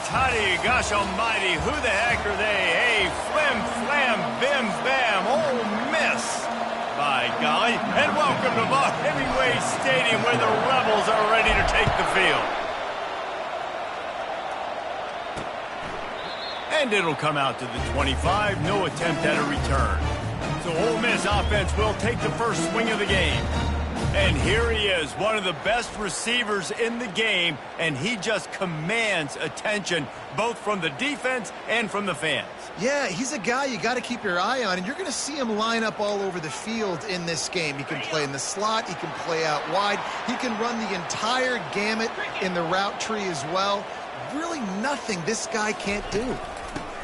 toddy, gosh almighty, who the heck are they? Hey, flim, flam, bim, bam, Ole Miss. By golly, and welcome to Vaught Hemingway Stadium where the Rebels are ready to take the field. And it'll come out to the 25, no attempt at a return. So Ole Miss offense will take the first swing of the game. And here he is, one of the best receivers in the game, and he just commands attention both from the defense and from the fans. Yeah, he's a guy you got to keep your eye on, and you're going to see him line up all over the field in this game. He can play in the slot, he can play out wide, he can run the entire gamut in the route tree as well. Really nothing this guy can't do.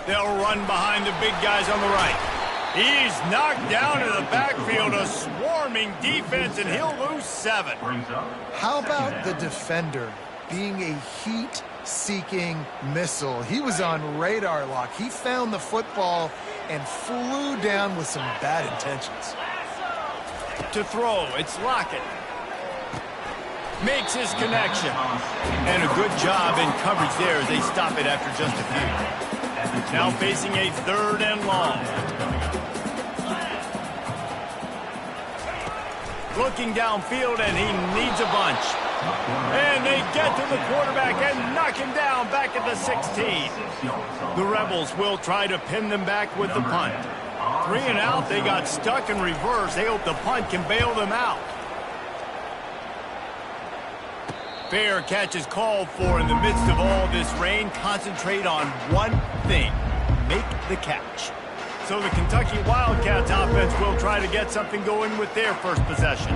They'll run behind the big guys on the right. He's knocked down in the backfield, a swarming defense, and he'll lose 7. How about the defender being a heat-seeking missile? He was on radar lock. He found the football and flew down with some bad intentions. To throw, it's Lockett. Makes his connection. And a good job in coverage there as they stop it after just a few. Now facing a 3rd and long. Looking downfield, and he needs a bunch. And they get to the quarterback and knock him down back at the 16. The Rebels will try to pin them back with the punt. 3 and out, they got stuck in reverse. They hope the punt can bail them out. Fair catch is called for in the midst of all this rain. Concentrate on one thing. Make the catch. So the Kentucky Wildcats offense will try to get something going with their first possession.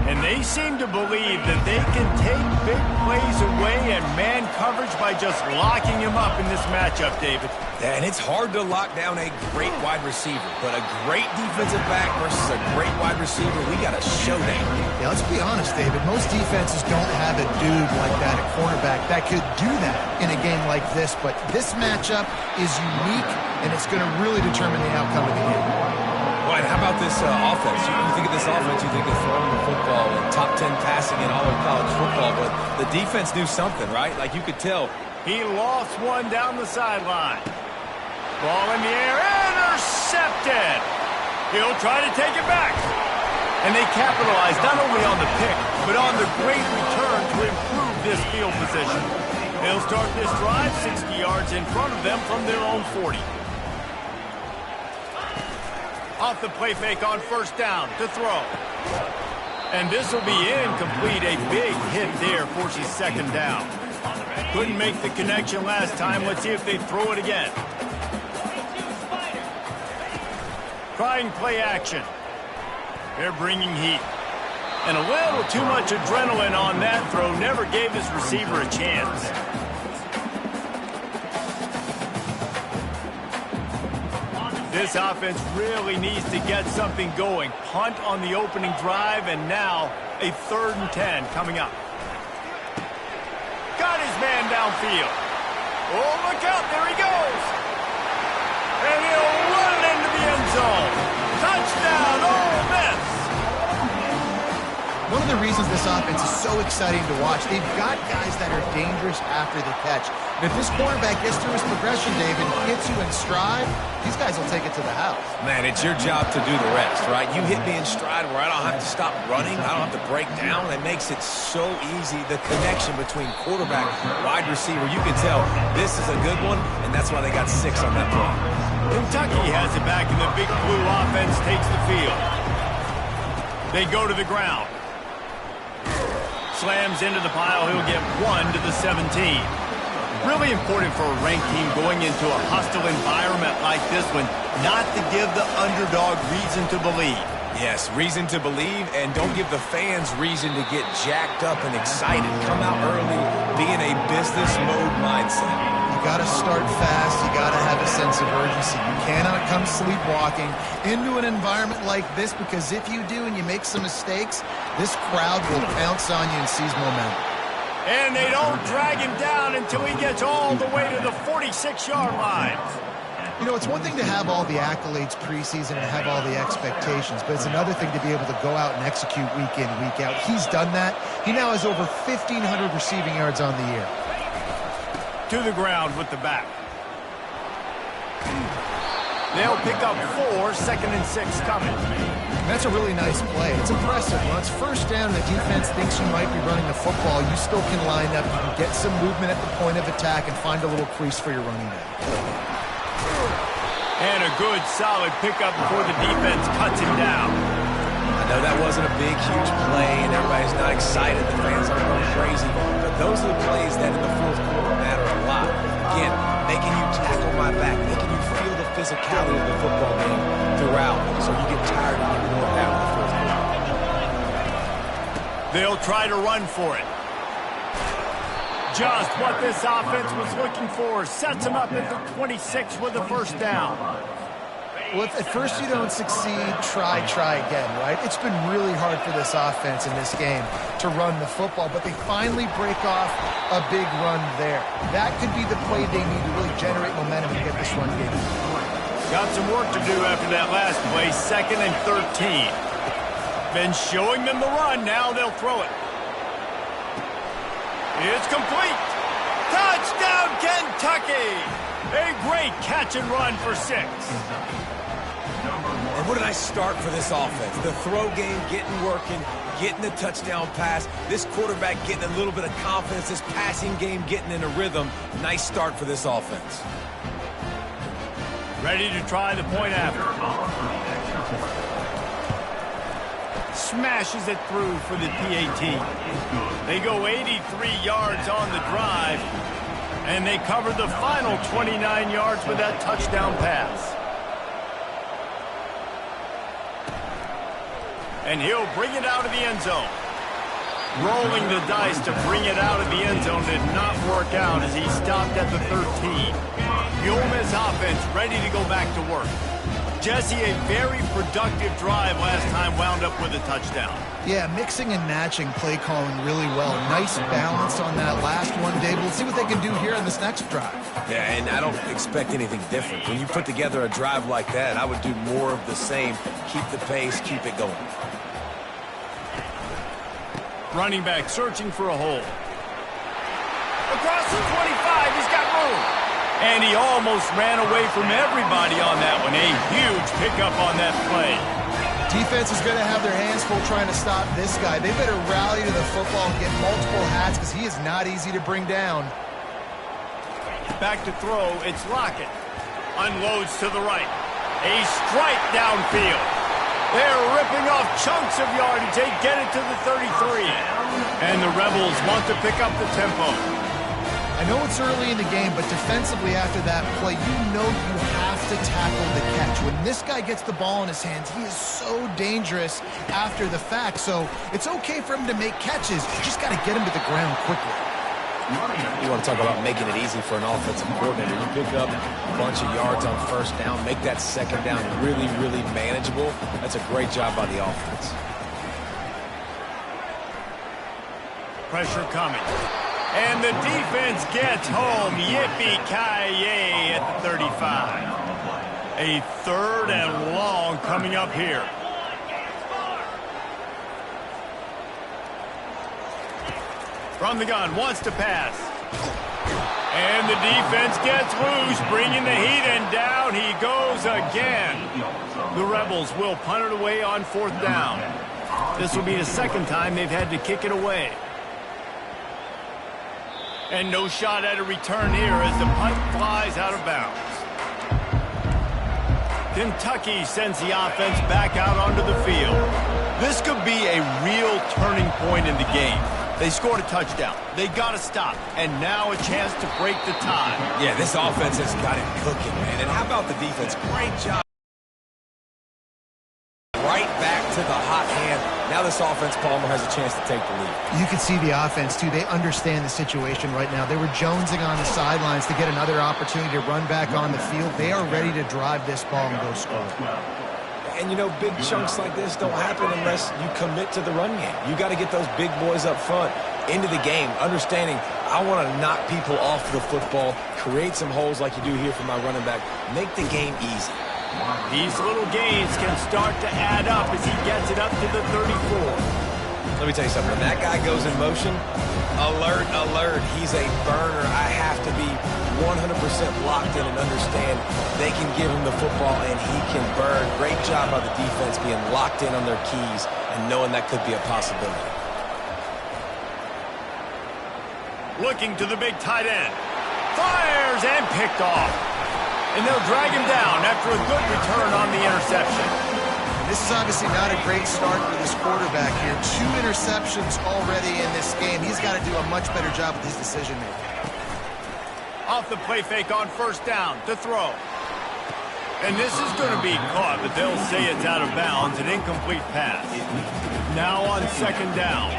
And they seem to believe that they can take big plays away and man coverage by just locking him up in this matchup, David. And it's hard to lock down a great wide receiver, but a great defensive back versus a great wide receiver, we got a showdown. Yeah, let's be honest, David. Most defenses don't have a dude like that at cornerback that could do that in a game like this, but this matchup is unique, and it's going to really determine the outcome of the game. Well, and how about this offense? You think of this offense, you think of throwing the football and top 10 passing in all of college football, but the defense knew something, right? Like you could tell. He lost one down the sideline. Ball in the air, intercepted. He'll try to take it back. And they capitalize not only on the pick, but on the great return to improve this field position. They'll start this drive 60 yards in front of them from their own 40. Off the play fake on 1st down to throw. And this will be incomplete. A big hit there forces 2nd down. Couldn't make the connection last time. Let's see if they throw it again. Trying play action. They're bringing heat. And a little too much adrenaline on that throw. Never gave his receiver a chance. This offense really needs to get something going. Punt on the opening drive, and now a 3rd and 10 coming up. Got his man downfield. Oh, look out, there he goes. And he'll run into the end zone. Touchdown, Ole Miss. One of the reasons this offense is so exciting to watch, they've got guys that are dangerous after the catch. And if this quarterback gets through his progression, David, gets you in stride, these guys will take it to the house. Man, it's your job to do the rest, right? You hit me in stride where I don't have to stop running. I don't have to break down. It makes it so easy. The connection between quarterback, wide receiver, you can tell this is a good one, and that's why they got 6 on that play. Kentucky has it back, and the Big Blue offense takes the field. They go to the ground. Slams into the pile. He'll get 1 to the 17. Really important for a ranked team going into a hostile environment like this one, not to give the underdog reason to believe. Yes, reason to believe, and don't give the fans reason to get jacked up and excited. Come out early, be in a business mode mindset. You got to start fast. You got to have a sense of urgency. You cannot come sleepwalking into an environment like this, because if you do and you make some mistakes, this crowd will pounce on you and seize momentum. And they don't drag him down until he gets all the way to the 46-yard line. You know, it's one thing to have all the accolades preseason and have all the expectations, but it's another thing to be able to go out and execute week in, week out. He's done that. He now has over 1,500 receiving yards on the year. To the ground with the back. They'll pick up 4, 2nd and 6 coming. That's a really nice play. It's impressive. When it's first down and the defense thinks you might be running the football, you still can line up. You can get some movement at the point of attack and find a little crease for your running back. And a good, solid pickup before the defense cuts him down. I know that wasn't a big, huge play, and everybody's not excited. The fans aren't going crazy. But those are the plays that in the fourth quarter matter a lot. Again, making you tackle my back, making you feel the physicality of the football game throughout, so you get tired and get more out in the fourth quarter. They'll try to run for it. Just what this offense was looking for. Sets him up at the 26 with a first down. Well, if at first you don't succeed, try again, right? It's been really hard for this offense in this game to run the football, but they finally break off a big run there. That could be the play they need to really generate momentum and get this run game. Got some work to do after that last play, 2nd and 13. Been showing them the run, now they'll throw it. It's complete. Touchdown, Kentucky! A great catch and run for 6. And what a nice start for this offense. The throw game getting working, getting the touchdown pass. This quarterback getting a little bit of confidence. This passing game getting in a rhythm. Nice start for this offense. Ready to try the point after. Smashes it through for the PAT. They go 83 yards on the drive, and they cover the final 29 yards with that touchdown pass. And he'll bring it out of the end zone. Rolling the dice to bring it out of the end zone did not work out as he stopped at the 13. The Ole Miss offense ready to go back to work. Jesse, a very productive drive last time wound up with a touchdown. Yeah, mixing and matching play calling really well. Nice balance on that last one, Dave. We'll see what they can do here in this next drive. Yeah, and I don't expect anything different. When you put together a drive like that, I would do more of the same. Keep the pace, keep it going. Running back searching for a hole. Across the 25, he's got room. And he almost ran away from everybody on that one. A huge pickup on that play. Defense is going to have their hands full trying to stop this guy. They better rally to the football and get multiple hats because he is not easy to bring down. Back to throw, it's Lockett. Unloads to the right. A strike downfield. They're ripping off chunks of yardage. They get it to the 33. And the Rebels want to pick up the tempo. I know it's early in the game, but defensively after that play, you know you have to tackle the catch. When this guy gets the ball in his hands, he is so dangerous after the fact. So it's okay for him to make catches. You just got to get him to the ground quickly. You want to talk about making it easy for an offensive coordinator. You pick up a bunch of yards on first down, make that second down really, really manageable. That's a great job by the offense. Pressure coming. And the defense gets home. Yippee-ki-yay at the 35. A 3rd and long coming up here. From the gun, wants to pass. And the defense gets loose, bringing the heat, and down he goes again. The Rebels will punt it away on 4th down. This will be the 2nd time they've had to kick it away. And no shot at a return here as the punt flies out of bounds. Kentucky sends the offense back out onto the field. This could be a real turning point in the game. They scored a touchdown. They got to stop. And now a chance to break the tie. Yeah, this offense has got it cooking, man. And how about the defense? Great job. Right back to the hot hand. Now this offense, Palmer, has a chance to take the lead. You can see the offense, too. They understand the situation right now. They were jonesing on the sidelines to get another opportunity to run back on the field. They are ready to drive this ball and go score. And, you know, big chunks like this don't happen unless you commit to the run game. You got to get those big boys up front into the game, understanding I want to knock people off the football, create some holes like you do here for my running back, make the game easy. These little gains can start to add up as he gets it up to the 34. Let me tell you something. When that guy goes in motion, alert, alert. He's a burner. I have to be 100% locked in and understand they can give him the football and he can burn. Great job by the defense being locked in on their keys and knowing that could be a possibility. Looking to the big tight end. Fires and picked off. And they'll drag him down after a good return on the interception. This is obviously not a great start for this quarterback here. 2 interceptions already in this game. He's got to do a much better job with his decision-making. Off the play fake on first down to throw. And this is going to be caught, but they'll say it's out of bounds, an incomplete pass. Now on second down.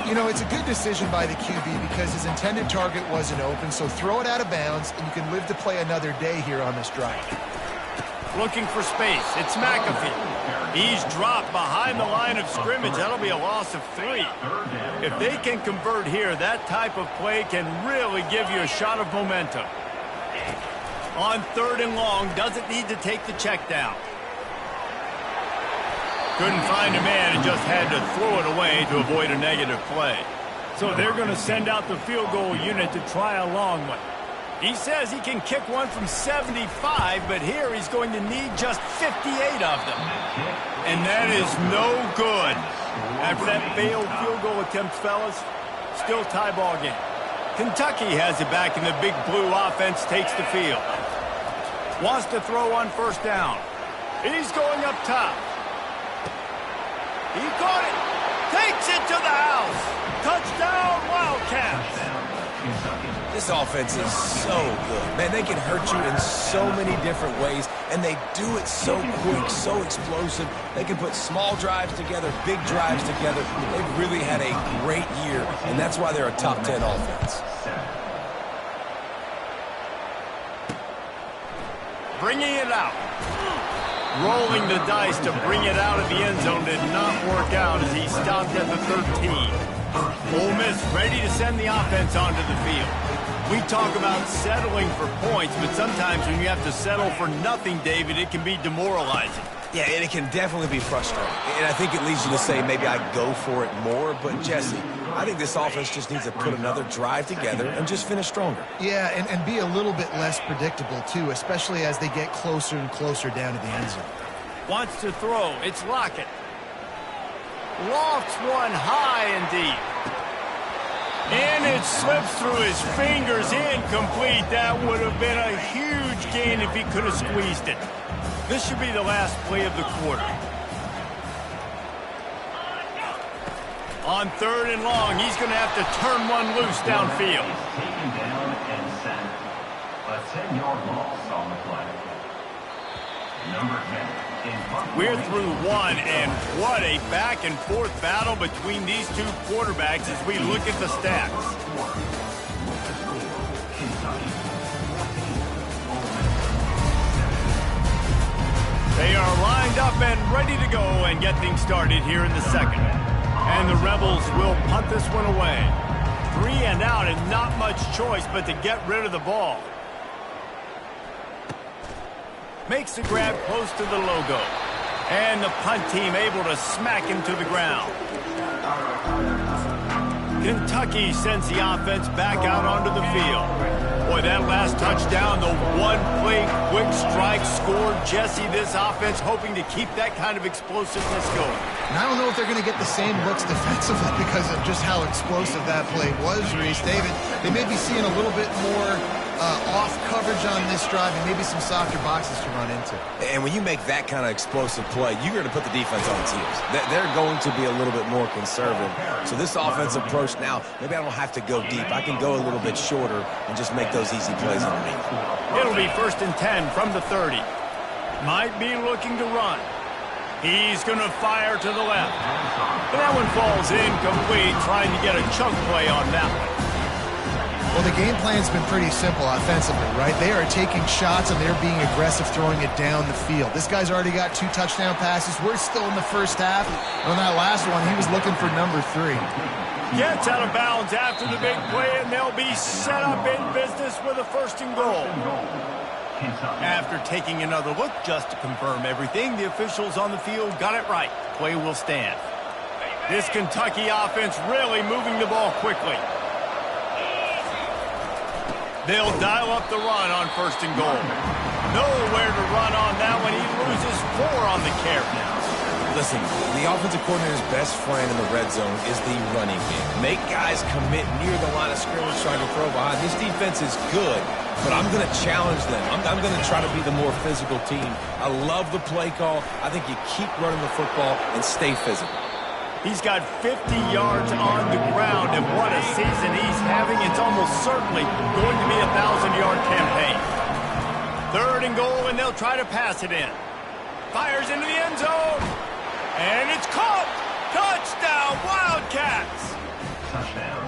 You know, it's a good decision by the QB because his intended target wasn't open, so throw it out of bounds, and you can live to play another day here on this drive. Looking for space. It's McAfee. He's dropped behind the line of scrimmage. That'll be a loss of 3. If they can convert here, that type of play can really give you a shot of momentum. On third and long, doesn't need to take the check down. Couldn't find a man and just had to throw it away to avoid a negative play. So they're going to send out the field goal unit to try a long one. He says he can kick one from 75, but here he's going to need just 58 of them. And that is no good. After that failed field goal attempt, fellas, still tie ball game. Kentucky has it back, and the big blue offense takes the field. Wants to throw on first down. He's going up top. He caught it. Takes it to the house. Touchdown, Wildcats. This offense is so good. Man, they can hurt you in so many different ways, and they do it so quick, so explosive. They can put small drives together, big drives together. They've really had a great year, and that's why they're a top 10 offense. Bringing it out. Rolling the dice to bring it out of the end zone did not work out as he stopped at the 13. Ole Miss ready to send the offense onto the field. We talk about settling for points, but sometimes when you have to settle for nothing, David, it can be demoralizing. Yeah, and it can definitely be frustrating. And I think it leads you to say maybe I go for it more. But, Jesse, I think this offense just needs to put another drive together and just finish stronger. Yeah, and be a little bit less predictable, too, especially as they get closer and closer down to the end zone. Wants to throw. It's Lockett. Lofts one high and deep. And it slips through his fingers, incomplete. That would have been a huge gain if he could have squeezed it. This should be the last play of the quarter. On third and long, he's going to have to turn one loose downfield. Taken down and sent. A 10-yard loss on the play. Number 10. We're through one, and what a back-and-forth battle between these two quarterbacks as we look at the stats. They are lined up and ready to go and get things started here in the second. And the Rebels will punt this one away. 3 and out and not much choice but to get rid of the ball. Makes the grab close to the logo. And the punt team able to smack him to the ground. Kentucky sends the offense back out onto the field. Boy, that last touchdown, the one-play quick strike scored. Jesse, this offense hoping to keep that kind of explosiveness going. And I don't know if they're going to get the same looks defensively because of just how explosive that play was, Reese. David, they may be seeing a little bit more off coverage on this drive and maybe some softer boxes to run into. And when you make that kind of explosive play, you're going to put the defense on its heels. They're going to be a little bit more conservative. So this offensive approach now, maybe I don't have to go deep. I can go a little bit shorter and just make those easy plays underneath. It'll be 1st and 10 from the 30. Might be looking to run. He's going to fire to the left. But that one falls incomplete, trying to get a chunk play on that one. Well, the game plan's been pretty simple offensively, right? They are taking shots and they're being aggressive, throwing it down the field. This guy's already got 2 touchdown passes. We're still in the first half. On that last one, he was looking for number 3. Gets out of bounds after the big play, and they'll be set up in business with a 1st and goal. After taking another look just to confirm everything, the officials on the field got it right. Play will stand. This Kentucky offense really moving the ball quickly. They'll dial up the run on 1st and goal. Nowhere to run on that one. He loses 4 on the carry. Listen, the offensive coordinator's best friend in the red zone is the running game. Make guys commit near the line of scrimmage trying to throw behind. This defense is good, but I'm going to challenge them. I'm going to try to be the more physical team. I love the play call. I think you keep running the football and stay physical. He's got 50 yards on the ground, and what a season he's having. It's almost certainly going to be a 1,000-yard campaign. 3rd and goal, and they'll try to pass it in. Fires into the end zone, and it's caught. Touchdown, Wildcats. Touchdown.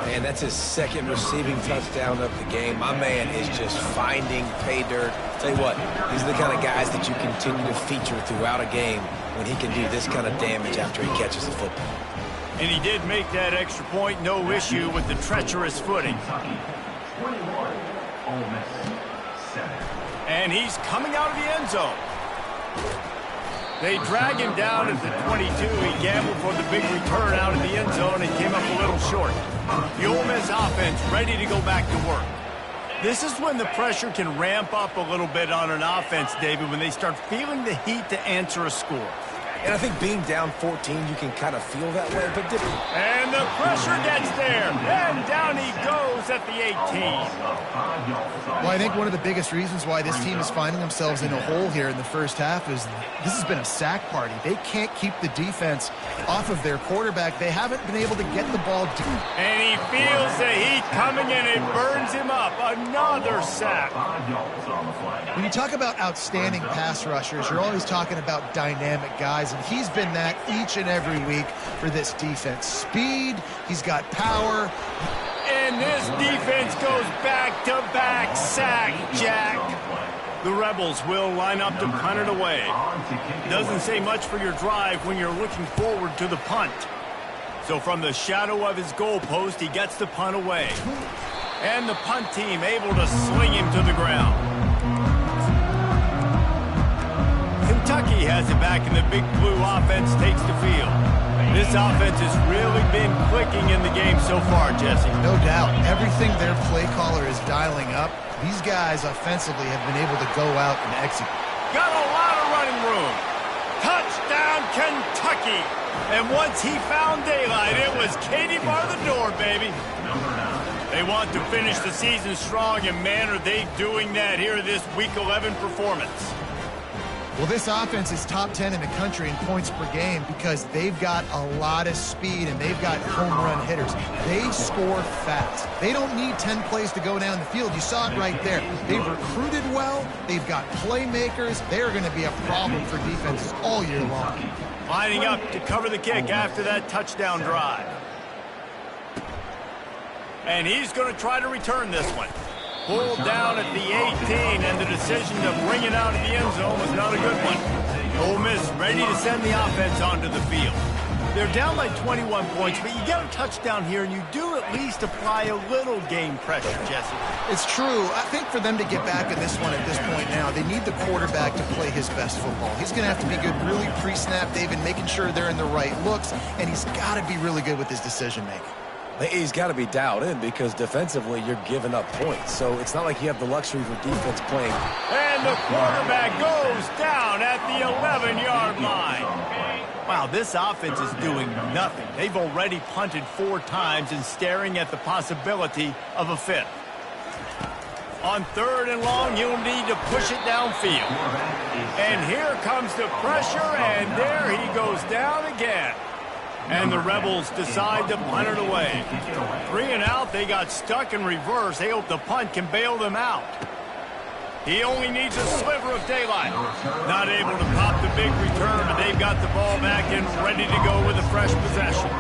Man, that's his 2nd receiving touchdown of the game. My man is just finding pay dirt. Tell you what, these are the kind of guys that you continue to feature throughout a game when he can do this kind of damage after he catches the football. And he did make that extra point, no issue with the treacherous footing. Kentucky, 21. Ole Miss, 7. And he's coming out of the end zone. They drag him down at the 22. He gambled for the big return out of the end zone and came up a little short. The Ole Miss offense ready to go back to work. This is when the pressure can ramp up a little bit on an offense, David, when they start feeling the heat to answer a score. And I think being down 14, you can kind of feel that way, but and the pressure gets there, and down he goes at the 18. Well, I think one of the biggest reasons why this team is finding themselves in a hole here in the first half is this has been a sack party. They can't keep the defense off of their quarterback. They haven't been able to get the ball deep. And he feels the heat coming, and it burns him up. Another sack. When you talk about outstanding pass rushers, you're always talking about dynamic guys, and he's been that each and every week for this defense. Speed, he's got power. And this defense goes back-to-back sack, Jack. The Rebels will line up to punt it away. Doesn't say much for your drive when you're looking forward to the punt. So from the shadow of his goalpost, he gets the punt away. And the punt team able to sling him to the ground. Kentucky has it back, and the Big Blue offense takes the field. This offense has really been clicking in the game so far, Jesse. No doubt. Everything their play caller is dialing up, these guys offensively have been able to go out and execute. Got a lot of running room. Touchdown, Kentucky. And once he found daylight, it was Katie bar the door, baby. They want to finish the season strong, and man, are they doing that here this Week 11 performance. Well, this offense is top 10 in the country in points per game because they've got a lot of speed and they've got home run hitters. They score fast. They don't need 10 plays to go down the field. You saw it right there. They've recruited well. They've got playmakers. They're going to be a problem for defenses all year long. Lining up to cover the kick after that touchdown drive. And he's going to try to return this one. Pulled down at the 18, and the decision to bring it out of the end zone was not a good one. Ole Miss ready to send the offense onto the field. They're down by 21 points, but you get a touchdown here, and you do at least apply a little game pressure, Jesse. It's true. I think for them to get back in this one at this point now, they need the quarterback to play his best football. He's going to have to be good really pre-snap, David, making sure they're in the right looks, and he's got to be really good with his decision-making. He's got to be dialed in because defensively you're giving up points. So it's not like you have the luxury for defense playing. And the quarterback goes down at the 11-yard line. Wow, this offense is doing nothing. They've already punted 4 times and staring at the possibility of a 5th. On 3rd and long, you'll need to push it downfield. And here comes the pressure, and there he goes down again. And the Rebels decide to punt it away. 3 and out, they got stuck in reverse. They hope the punt can bail them out. He only needs a sliver of daylight. Not able to pop the big return, but they've got the ball back and ready to go with a fresh possession.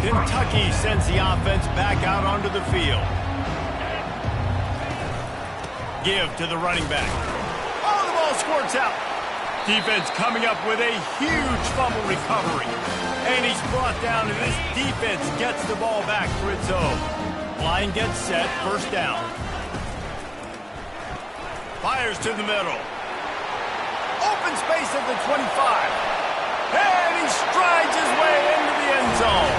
Kentucky sends the offense back out onto the field. Give to the running back. Oh, the ball squirts out. Defense coming up with a huge fumble recovery. And he's brought down, and this defense gets the ball back for its own. Line gets set, 1st down. Fires to the middle. Open space at the 25. And he strides his way into the end zone.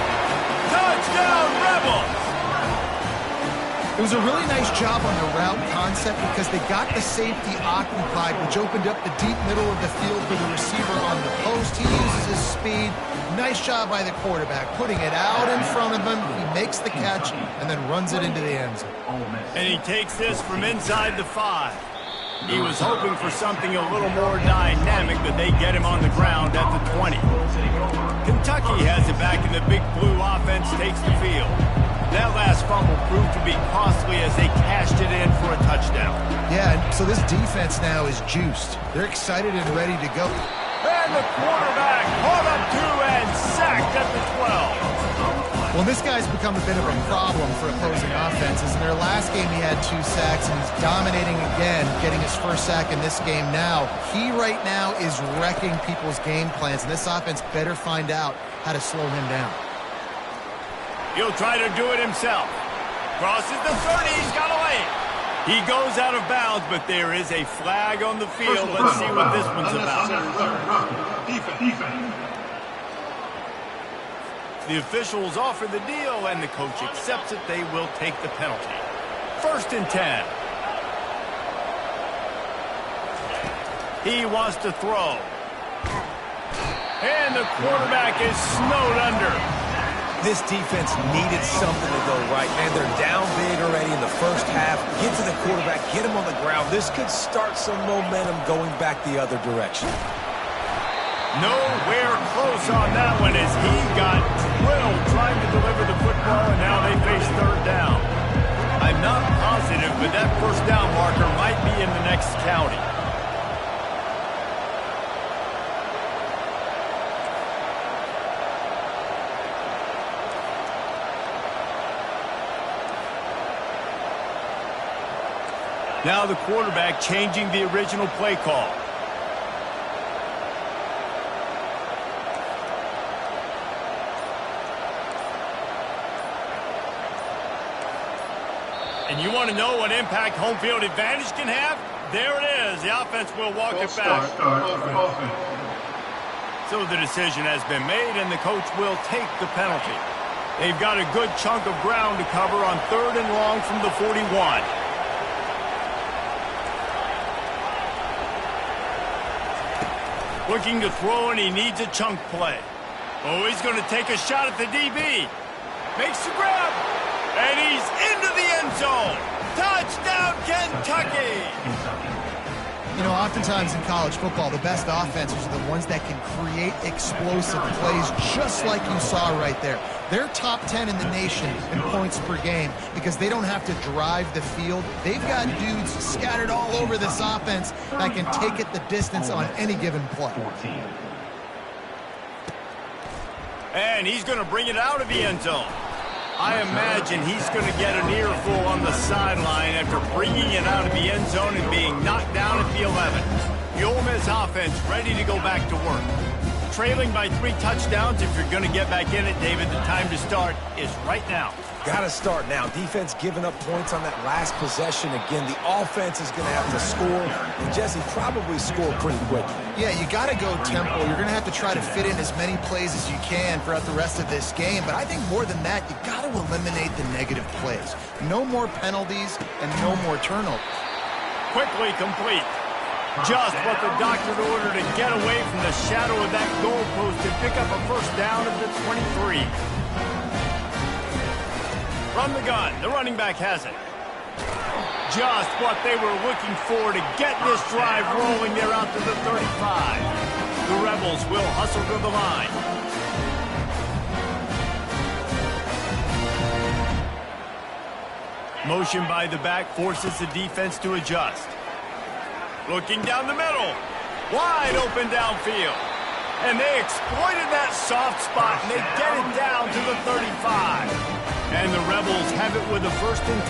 Touchdown, Rebels! It was a really nice job on the route concept because they got the safety occupied, which opened up the deep middle of the field for the receiver on the post. He uses his speed. Nice job by the quarterback, putting it out in front of him. He makes the catch and then runs it into the end zone. And he takes this from inside the 5. He was hoping for something a little more dynamic, but they get him on the ground at the 20. Kentucky has it back, and the Big Blue offense takes the field. That last fumble proved to be costly as they cashed it in for a touchdown. Yeah, so this defense now is juiced. They're excited and ready to go. And the quarterback caught up to and sacked at the 12. Well, this guy's become a bit of a problem for opposing offenses. In their last game, he had 2 sacks, and he's dominating again, getting his first sack in this game now. He right now is wrecking people's game plans, and this offense better find out how to slow him down. He'll try to do it himself. Crosses the 30. He's got away. He goes out of bounds, but there is a flag on the field. Let's see what this one's about. Defense. The officials offer the deal, and the coach accepts it. They will take the penalty. 1st and 10. He wants to throw. And the quarterback is snowed under. This defense needed something to go right, man. They're down big already in the first half. Get to the quarterback, get him on the ground. This could start some momentum going back the other direction. Nowhere close on that one as he got drilled trying to deliver the football, and now they face 3rd down. I'm not positive, but that 1st down marker might be in the next county. Now the quarterback changing the original play call. And you want to know what impact home field advantage can have? There it is. The offense will walk it back. So the decision has been made, and the coach will take the penalty. They've got a good chunk of ground to cover on 3rd and long from the 41. Looking to throw, and he needs a chunk play. Oh, he's going to take a shot at the DB. Makes the grab, and he's into the end zone. Touchdown, Kentucky! You know, oftentimes in college football, the best offenses are the ones that can create explosive plays, just like you saw right there. They're top 10 in the nation in points per game because they don't have to drive the field. They've got dudes scattered all over this offense that can take it the distance on any given play. And he's going to bring it out of the end zone. I imagine he's going to get an earful on the sideline after bringing it out of the end zone and being knocked down at the 11. The Ole Miss offense ready to go back to work. Trailing by 3 touchdowns. If you're going to get back in it, David, the time to start is right now. Got to start now. Defense giving up points on that last possession. Again, the offense is going to have to score. And Jesse probably score pretty quickly. Yeah, you got to go tempo. You're going to have to try to fit in as many plays as you can throughout the rest of this game. But I think more than that, you got to eliminate the negative plays. No more penalties and no more turnovers. Quickly complete. Just what the doctor ordered to get away from the shadow of that goalpost and pick up a 1st down at the 23. From the gun, the running back has it. Just what they were looking for to get this drive rolling there out to the 35. The Rebels will hustle to the line. Motion by the back forces the defense to adjust. Looking down the middle. Wide open downfield. And they exploited that soft spot, and they get it down to the 35. And the Rebels have it with a 1st and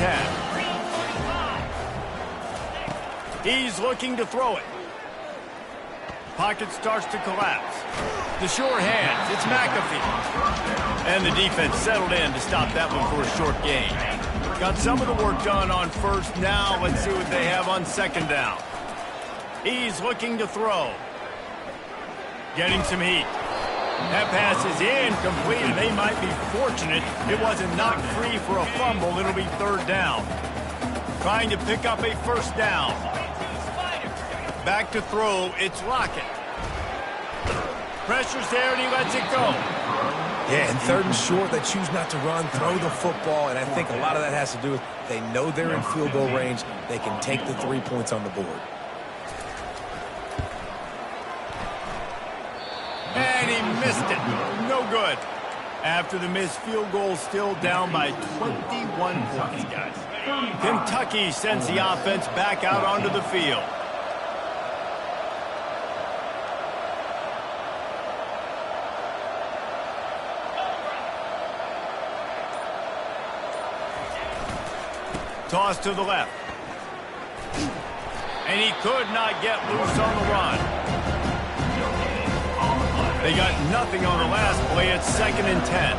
10. He's looking to throw it. Pocket starts to collapse. The sure hands. It's McAfee. And the defense settled in to stop that one for a short gain. Got some of the work done on 1st. Now let's see what they have on 2nd down. He's looking to throw. Getting some heat. That pass is incomplete, and they might be fortunate it wasn't knocked free for a fumble. It'll be third down. Trying to pick up a first down. Back to throw, it's Lockett. Pressure's there, and he lets it go. Yeah, and third and short, they choose not to run, throw the football, and I think a lot of that has to do with they know they're in field goal range. They can take the 3 points on the board. And he missed it. No good. After the missed field goal, still down by 21 points, guys. Kentucky sends the offense back out onto the field. Toss to the left. And he could not get loose on the run. They got nothing on the last play. It's 2nd and 10.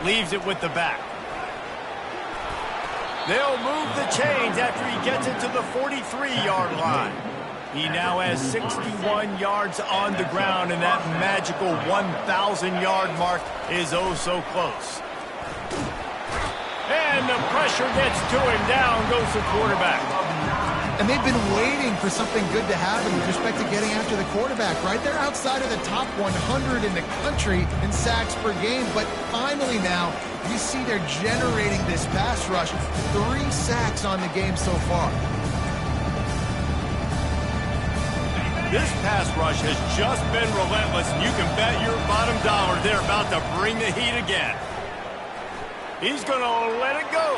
Leaves it with the back. They'll move the chains after he gets it to the 43-yard line. He now has 61 yards on the ground, and that magical 1,000-yard mark is oh so close. And the pressure gets to him. Down goes the quarterback. And they've been waiting for something good to happen with respect to getting after the quarterback, right? They're outside of the top 100 in the country in sacks per game, but finally now you see they're generating this pass rush. 3 sacks on the game so far. This pass rush has just been relentless, and you can bet your bottom dollar they're about to bring the heat again. He's going to let it go.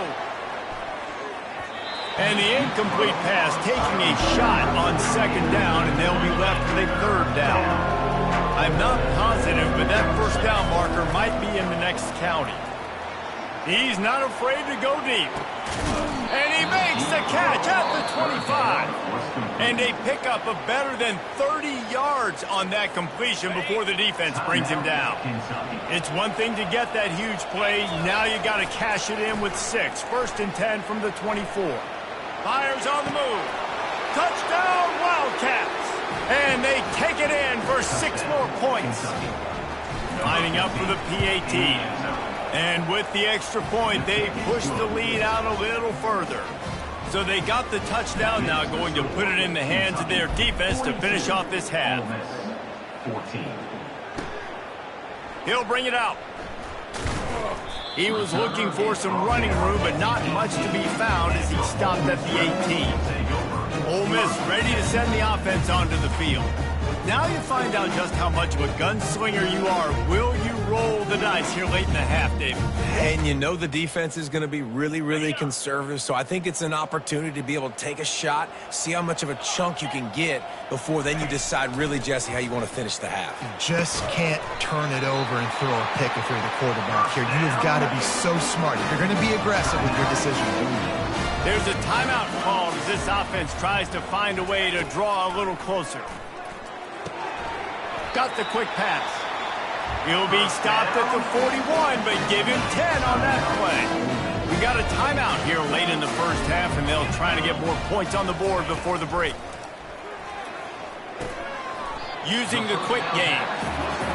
And the incomplete pass taking a shot on 2nd down, and they'll be left with a 3rd down. I'm not positive, but that first down marker might be in the next county. He's not afraid to go deep. And he makes the catch at the 25. And a pickup of better than 30 yards on that completion before the defense brings him down. It's one thing to get that huge play. Now you got to cash it in with 6. 1st and 10 from the 24. Fires on the move. Touchdown, Wildcats. And they take it in for 6 more points. Lining up for the PAT. And with the extra point, they push the lead out a little further. So they got the touchdown, now going to put it in the hands of their defense to finish off this half. 14. He'll bring it out. He was looking for some running room, but not much to be found as he stopped at the 18. Ole Miss ready to send the offense onto the field. Now you find out just how much of a gunslinger you are. Will you roll the dice here late in the half, David? And you know the defense is going to be really, really conservative, so I think it's an opportunity to be able to take a shot, see how much of a chunk you can get before then you decide really, Jesse, how you want to finish the half. You just can't turn it over and throw a pick if you're the quarterback here. You've got to be so smart. If you're going to be aggressive with your decision. There's a timeout called as this offense tries to find a way to draw a little closer. Got the quick pass. He'll be stopped at the 41, but give him 10 on that play. We got a timeout here late in the first half, and they'll try to get more points on the board before the break. Using the quick game.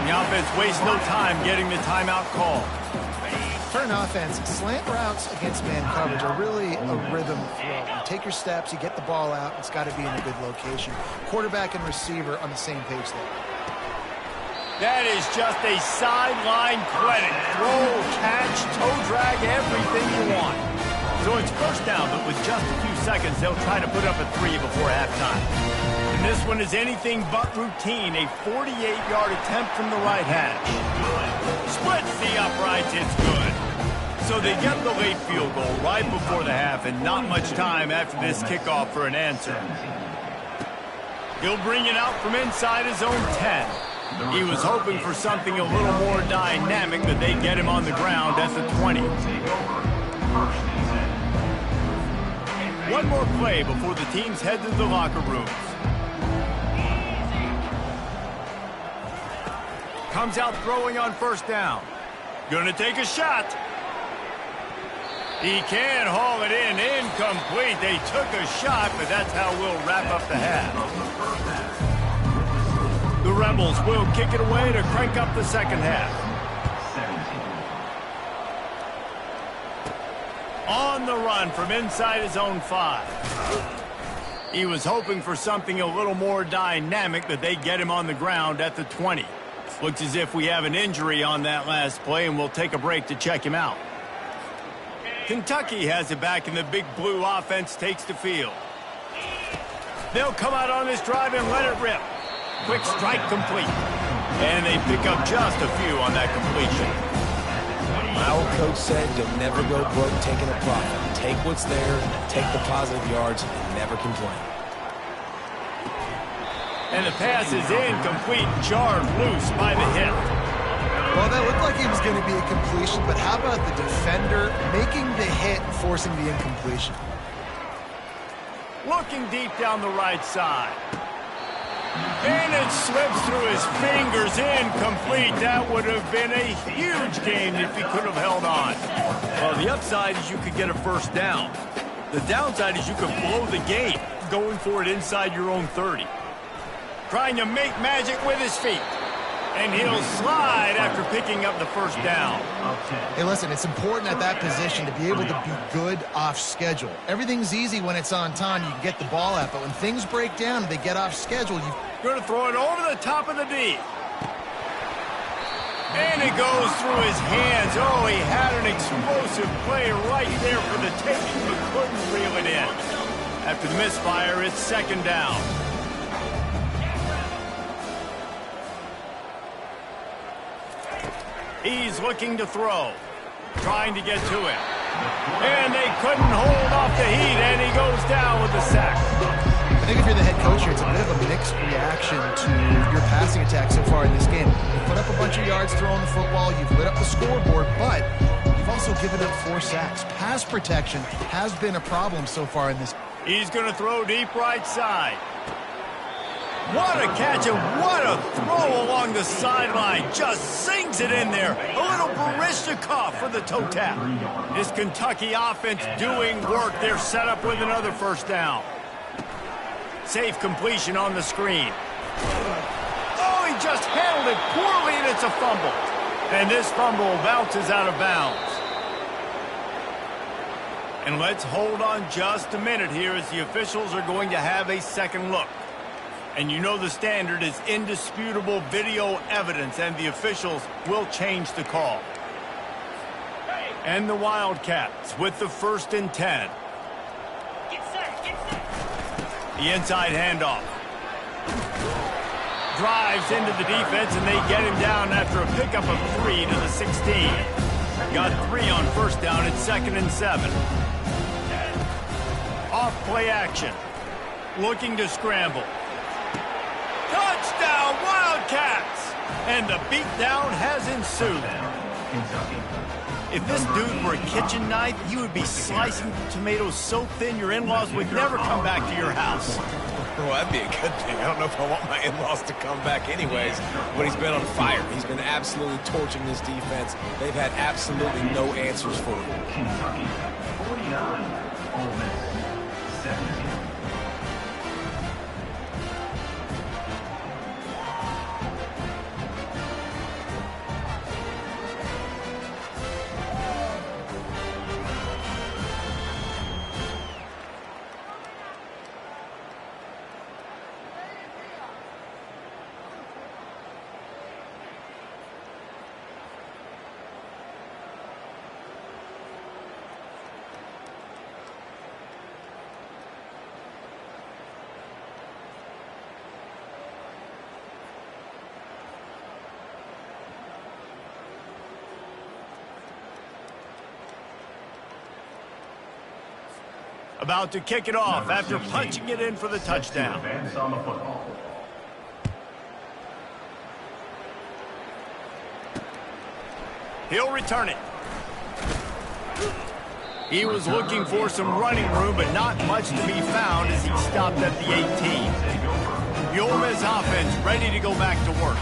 The offense wastes no time getting the timeout call. Turn offense, slant routes against man coverage are really a rhythm throw. You take your steps, you get the ball out, it's got to be in a good location. Quarterback and receiver on the same page there. That is just a sideline credit. Throw, catch, toe drag, everything you want. So it's first down, but with just a few seconds, they'll try to put up a 3 before halftime. And this one is anything but routine. A 48-yard attempt from the right hash. Splits the uprights, it's good. So they get the late field goal right before the half, and not much time after this kickoff for an answer. He'll bring it out from inside his own 10. He was hoping for something a little more dynamic, but they get him on the ground at the 20. One more play before the teams head to the locker rooms. Comes out throwing on first down. Gonna take a shot. He can haul it in. Incomplete. They took a shot, but that's how we'll wrap up the half. The Rebels will kick it away to crank up the second half. 17. On the run from inside his own 5. He was hoping for something a little more dynamic, but they get him on the ground at the 20. Looks as if we have an injury on that last play, and we'll take a break to check him out. Kentucky has it back, and the big blue offense takes the field. They'll come out on this drive and let it rip. Quick strike complete. And they pick up just a few on that completion. My old coach said you'll never go broke taking a profit. Take what's there, take the positive yards, and never complain. And the pass is incomplete, jarred loose by the hip. Well, that looked like it was going to be a completion, but how about the defender making the hit and forcing the incompletion? Looking deep down the right side. And it slips through his fingers, incomplete. That would have been a huge gain if he could have held on. Well, the upside is you could get a first down. The downside is you could blow the game going for it inside your own 30. Trying to make magic with his feet. And he'll slide after picking up the first down. Hey, listen, it's important at that position to be able to be good off schedule. Everything's easy when it's on time. You can get the ball out, but when things break down and they get off schedule, you've going to throw it over the top of the D. And it goes through his hands. Oh, he had an explosive play right there for the taking, but couldn't reel it in. After the misfire, it's second down. He's looking to throw, trying to get to it. And they couldn't hold off the heat, and he goes down with the sack. I think if you're the head coach here, it's a bit of a mixed reaction to your passing attack so far in this game. You've put up a bunch of yards throwing the football, you've lit up the scoreboard, but you've also given up 4 sacks. Pass protection has been a problem so far in this. He's going to throw deep right side. What a catch and what a throw along the sideline. Just sings it in there. A little Barishnikov for the toe tap. This Kentucky offense doing work. They're set up with another first down. Safe completion on the screen. Oh, he just handled it poorly, and it's a fumble. And this fumble bounces out of bounds. And let's hold on just a minute here as the officials are going to have a second look. And you know the standard is indisputable video evidence, and the officials will change the call. And the Wildcats with the 1st and 10. The inside handoff. Drives into the defense, and they get him down after a pickup of 3 to the 16. Got 3 on first down. It's 2nd and 7. Off play action. Looking to scramble. Touchdown, Wildcats! And the beatdown has ensued. If this dude were a kitchen knife, you would be slicing tomatoes so thin your in-laws would never come back to your house. Well, that'd be a good thing. I don't know if I want my in-laws to come back anyways, but he's been on fire. He's been absolutely torching this defense. They've had absolutely no answers for him. Kentucky 49, Ole Miss 17. About to kick it off after punching it in for the touchdown. Advance on the football. He'll return it. He was looking for some running room, but not much to be found as he stopped at the 18. The Ole Miss offense ready to go back to work.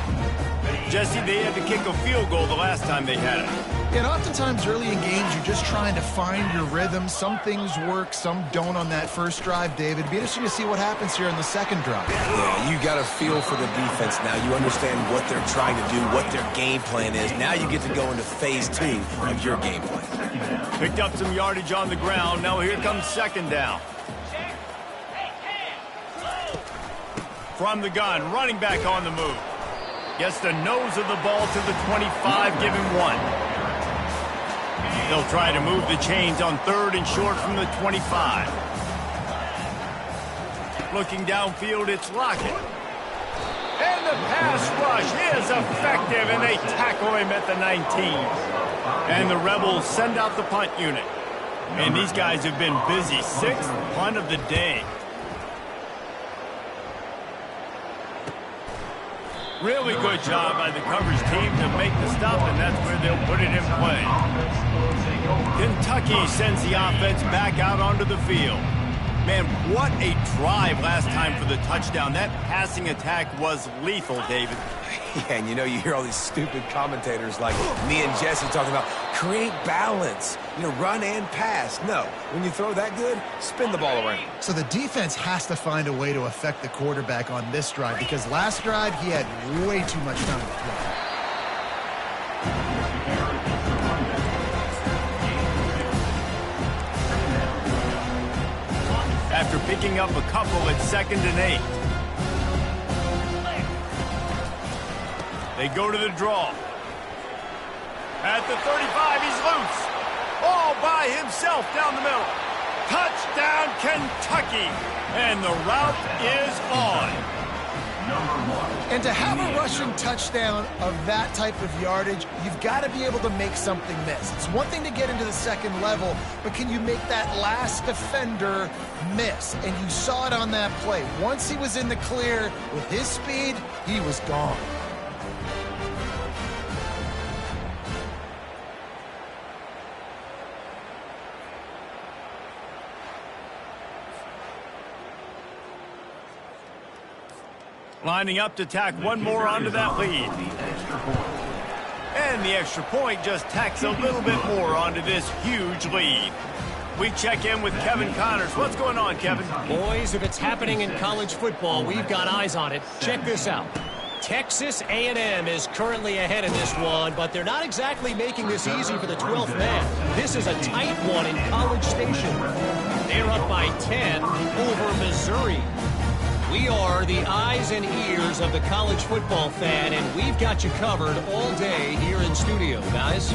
Jesse, they had to kick a field goal the last time they had it. And oftentimes early in games, you're just trying to find your rhythm. Some things work, some don't on that first drive, David. It'd be interesting to see what happens here on the second drive. Yeah, you got a feel for the defense now. You understand what they're trying to do, what their game plan is. Now you get to go into phase 2 of your game plan. Picked up some yardage on the ground. Now here comes second down. From the gun, running back on the move. Gets the nose of the ball to the 25, give him 1. They'll try to move the chains on third and short from the 25. Looking downfield, it's Lockett. And the pass rush is effective, and they tackle him at the 19. And the Rebels send out the punt unit. And these guys have been busy. 6th punt of the day. Really good job by the coverage team to make the stop, and that's where they'll put it in play. Kentucky sends the offense back out onto the field. Man, what a drive last time for the touchdown. That passing attack was lethal, David. Yeah, and you hear all these stupid commentators like me and Jesse talking about create balance, run and pass. No, when you throw that good, spin the ball around. So the defense has to find a way to affect the quarterback on this drive because last drive he had way too much time to throw. After picking up a couple at 2nd and 8. They go to the draw. At the 35, he's loose. All by himself down the middle. Touchdown, Kentucky. And the route is on. And to have a rushing touchdown of that type of yardage, you've got to be able to make something miss. It's one thing to get into the second level, but can you make that last defender miss? And you saw it on that play. Once he was in the clear with his speed, he was gone. Lining up to tack one more onto that lead. And the extra point just tacks a little bit more onto this huge lead. We check in with Kevin Connors. What's going on, Kevin? Boys, if it's happening in college football, we've got eyes on it. Check this out. Texas A&M is currently ahead in this one, but they're not exactly making this easy for the 12th man. This is a tight one in College Station. They're up by 10 over Missouri. We are the eyes and ears of the college football fan, and we've got you covered all day here in studio, guys.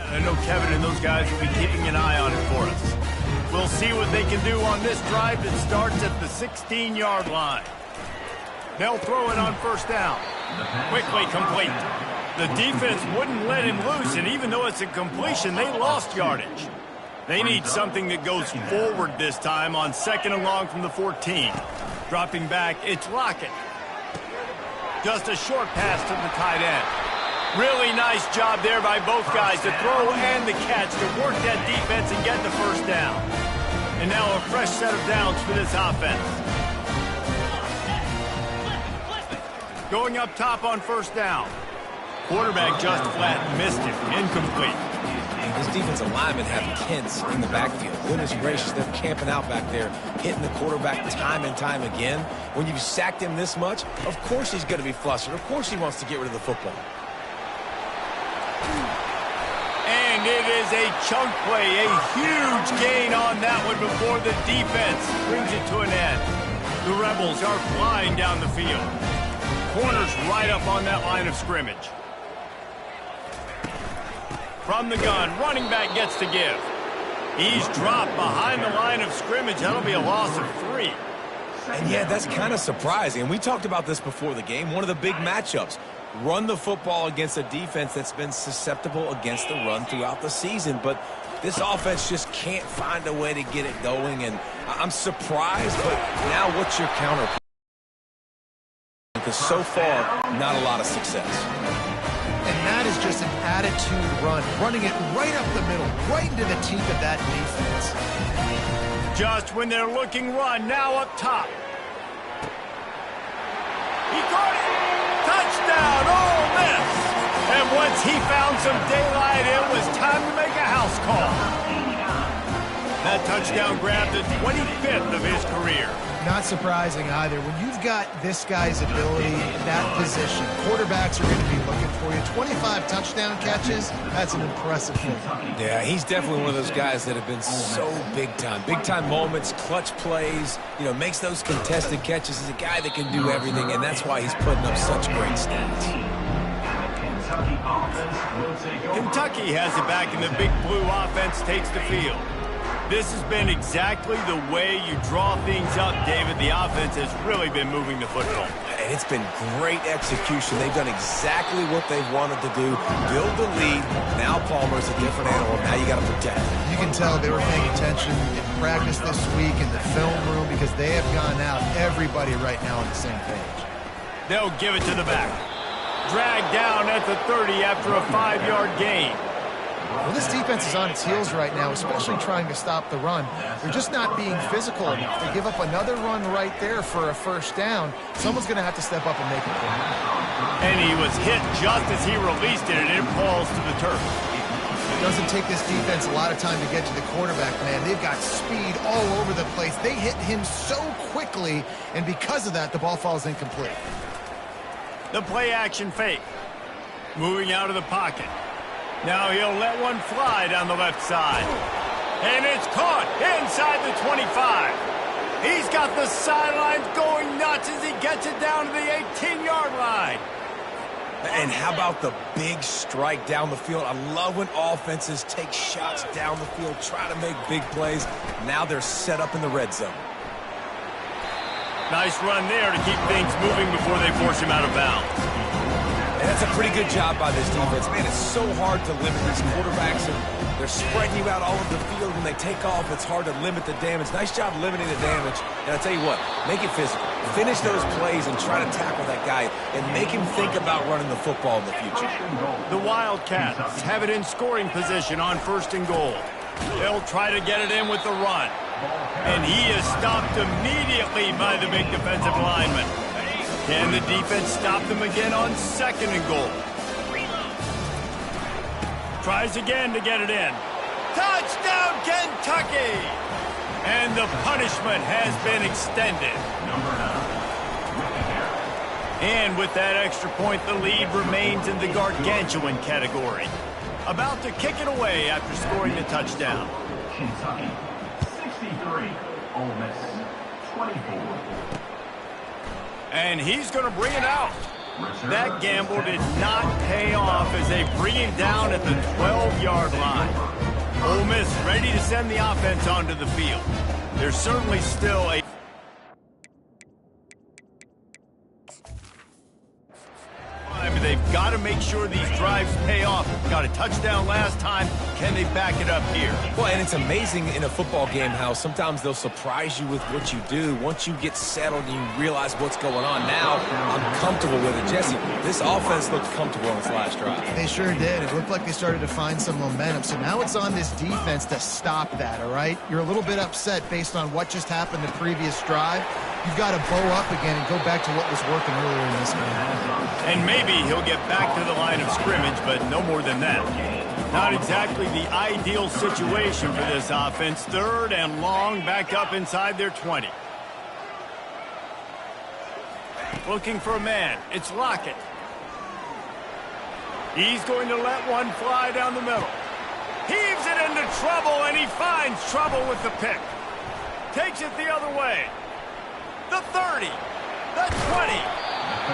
I know Kevin and those guys will be keeping an eye on it for us. We'll see what they can do on this drive that starts at the 16-yard line. They'll throw it on first down. Quickly complete. The defense wouldn't let him loose, and even though it's a completion, they lost yardage. They need something that goes forward this time on 2nd and long from the 14. Dropping back, it's Lockett. Just a short pass to the tight end. Really nice job there by both guys to throw and the catch to work that defense and get the first down. And now a fresh set of downs for this offense. Going up top on 1st down. Quarterback just flat missed it. Incomplete. This defensive linemen have Kents in the backfield. Goodness gracious, they're camping out back there, hitting the quarterback time and time again. When you've sacked him this much, of course he's going to be flustered. Of course he wants to get rid of the football. And it is a chunk play, a huge gain on that one before the defense brings it to an end. The Rebels are flying down the field. Corners right up on that line of scrimmage. From the gun, running back gets to give. He's dropped behind the line of scrimmage. That'll be a loss of 3. And yeah, that's kind of surprising. We talked about this before the game. One of the big matchups. Run the football against a defense that's been susceptible against the run throughout the season. But this offense just can't find a way to get it going. And I'm surprised, but now what's your counter? Because so far, not a lot of success. And that is just an attitude run, running it right up the middle, right into the teeth of that defense. Just when they're looking run, now up top. He caught it! Touchdown, Ole Miss! And once he found some daylight, it was time to make a house call. That touchdown grabbed the 25th of his career. Not surprising either. When you've got this guy's ability in that position, quarterbacks are going to be looking for you. 25 touchdown catches, that's an impressive thing. Yeah, he's definitely one of those guys that have been so big time. Big time moments, clutch plays, makes those contested catches. He's a guy that can do everything, and that's why he's putting up such great stats. Kentucky has it back, and the Big Blue offense takes the field. This has been exactly the way you draw things up, David. The offense has really been moving the football. And it's been great execution. They've done exactly what they've wanted to do. Build the lead. Now Palmer's a different animal. Now you got to protect him. You can tell they were paying attention in practice this week in the film room because they have gone out, everybody right now on the same page. They'll give it to the back. Dragged down at the 30 after a 5-yard gain. Well, this defense is on its heels right now, especially trying to stop the run. They're just not being physical enough. They give up another run right there for a 1st down. Someone's going to have to step up and make it for him. And he was hit just as he released it, and it falls to the turf. It doesn't take this defense a lot of time to get to the quarterback, man. They've got speed all over the place. They hit him so quickly, and because of that, the ball falls incomplete. The play-action fake. Moving out of the pocket. Now he'll let one fly down the left side. And it's caught inside the 25. He's got the sidelines going nuts as he gets it down to the 18-yard line. And how about the big strike down the field? I love when offenses take shots down the field, try to make big plays. Now they're set up in the red zone. Nice run there to keep things moving before they force him out of bounds. And that's a pretty good job by this defense. Man, it's so hard to limit these quarterbacks, and they're spreading you out all over the field. When they take off, it's hard to limit the damage. Nice job limiting the damage. And I'll tell you what, make it physical. Finish those plays and try to tackle that guy and make him think about running the football in the future. The Wildcats have it in scoring position on 1st and goal. They'll try to get it in with the run. And he is stopped immediately by the big defensive lineman. Can the defense stop them again on 2nd and goal? Tries again to get it in. Touchdown, Kentucky! And the punishment has been extended. And with that extra point, the lead remains in the gargantuan category. About to kick it away after scoring the touchdown. Kentucky, 63. Ole Miss, 24. And he's going to bring it out. That gamble did not pay off as they bring him down at the 12-yard line. Ole Miss ready to send the offense onto the field. There's certainly still a... David. They've got to make sure these drives pay off. Got a touchdown last time. Can they back it up here? Well, and it's amazing in a football game how sometimes they'll surprise you with what you do. Once you get settled and you realize what's going on, now I'm comfortable with it. Jesse, this offense looked comfortable on its last drive. They sure did. It looked like they started to find some momentum. So now it's on this defense to stop that, all right? You're a little bit upset based on what just happened the previous drive. You've got to bow up again and go back to what was working earlier in this game. And maybe he'll get back to the line of scrimmage, but no more than that. Not exactly the ideal situation for this offense. 3rd and long, back up inside their 20. Looking for a man. It's Lockett. He's going to let one fly down the middle. Heaves it into trouble, and he finds trouble with the pick. Takes it the other way. The 30. The 20.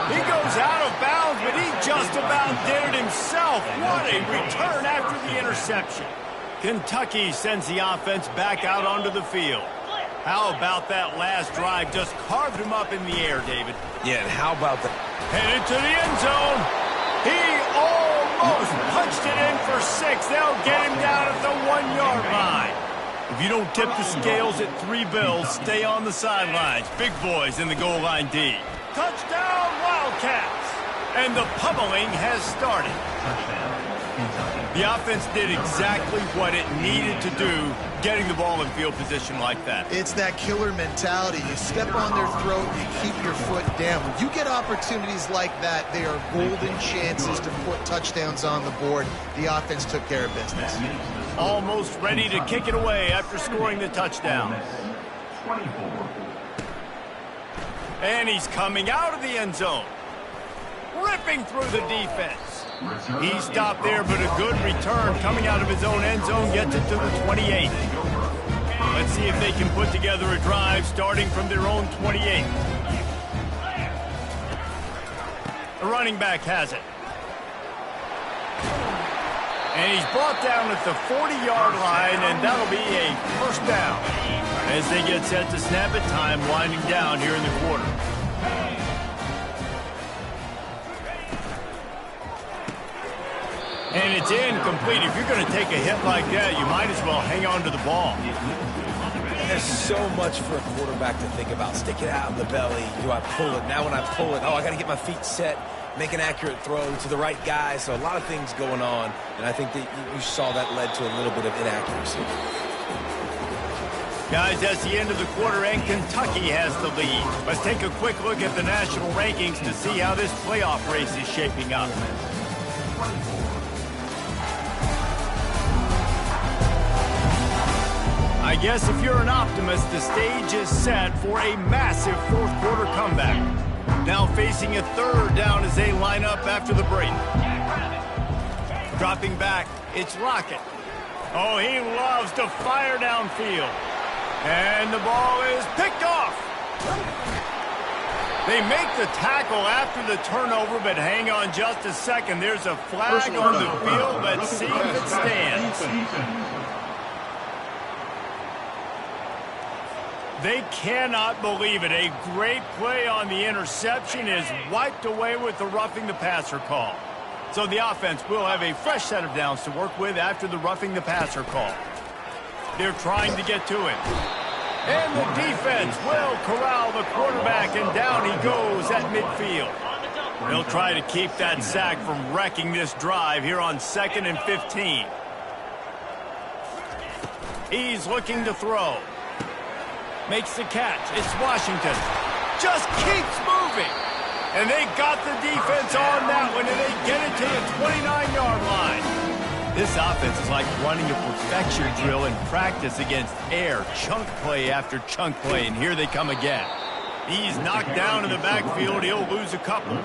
He goes out of bounds, but he just about did it himself. What a return after the interception. Kentucky sends the offense back out onto the field. How about that last drive? Just carved him up in the air, David. Yeah, and how about that? Headed to the end zone. He almost punched it in for 6. They'll get him down at the 1-yard line. If you don't tip the scales at 3 bills, stay on the sidelines. Big boys in the goal line D. Touchdown, Wildcats! And the pummeling has started. The offense did exactly what it needed to do, getting the ball in field position like that. It's that killer mentality. You step on their throat, you keep your foot down. When you get opportunities like that, they are golden chances to put touchdowns on the board. The offense took care of business. Almost ready to kick it away after scoring the touchdown. And he's coming out of the end zone. Ripping through the defense. He stopped there, but a good return coming out of his own end zone gets it to the 28. Let's see if they can put together a drive starting from their own 28. The running back has it. And he's brought down at the 40-yard line, and that'll be a first down. As they get set to snap it, time winding down here in the quarter. And it's incomplete. If you're going to take a hit like that, you might as well hang on to the ball. There's so much for a quarterback to think about. Stick it out in the belly. Do I pull it? Now when I pull it, oh, I got to get my feet set, make an accurate throw to the right guy. So a lot of things going on, and I think that you saw that led to a little bit of inaccuracy. Guys, that's the end of the quarter, and Kentucky has the lead. Let's take a quick look at the national rankings to see how this playoff race is shaping up. I guess if you're an optimist, the stage is set for a massive fourth-quarter comeback. Now facing a 3rd down as they line up after the break. Dropping back, it's Lockett. Oh, he loves to fire downfield. And the ball is picked off. They make the tackle after the turnover, but hang on just a second. There's a flag on the field. Let's see if it stands. They cannot believe it. A great play on the interception is wiped away with the roughing the passer call. So the offense will have a fresh set of downs to work with after the roughing the passer call. They're trying to get to him. And the defense will corral the quarterback, and down he goes at midfield. They'll try to keep that sack from wrecking this drive here on 2nd and 15. He's looking to throw. Makes the catch. It's Washington. Just keeps moving. And they got the defense on that one, and they get it to the 29-yard line. This offense is like running a perfection drill in practice against air. Chunk play after chunk play, and here they come again. He's knocked down in the backfield. He'll lose a couple.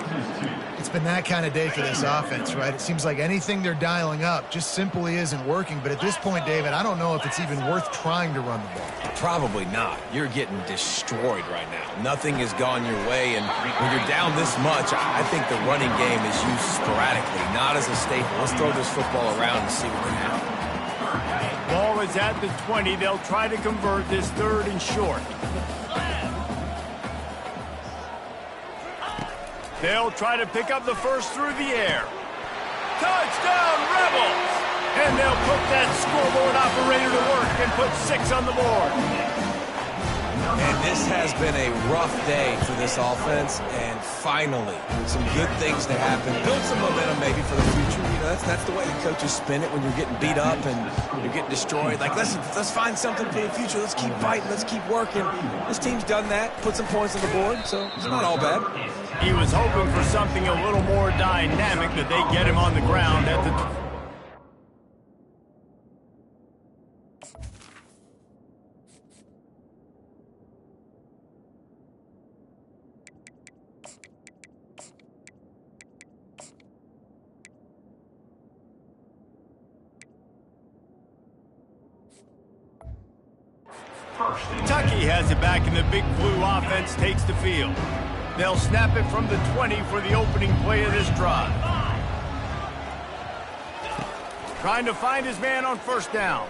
It's been that kind of day for this offense, right? It seems like anything they're dialing up just simply isn't working. But at this point, David, I don't know if it's even worth trying to run the ball. Probably not. You're getting destroyed right now. Nothing has gone your way, and when you're down this much, I think the running game is used sporadically, not as a staple. Let's throw this football around and see what can happen. Ball is at the 20. They'll try to convert this 3rd and short. They'll try to pick up the first through the air. Touchdown, Rebels! And they'll put that scoreboard operator to work and put 6 on the board. And this has been a rough day for this offense, and finally, some good things to happen. Build some momentum maybe for the future. You know, that's the way the coaches spin it when you're getting beat up and you're getting destroyed. Like, let's find something for the future. Let's keep fighting. Let's keep working. This team's done that, put some points on the board, so it's not all bad. He was hoping for something a little more dynamic, that they get him on the ground at the... Kentucky has it back, and the Big Blue offense takes the field. They'll snap it from the 20 for the opening play of this drive. Trying to find his man on first down.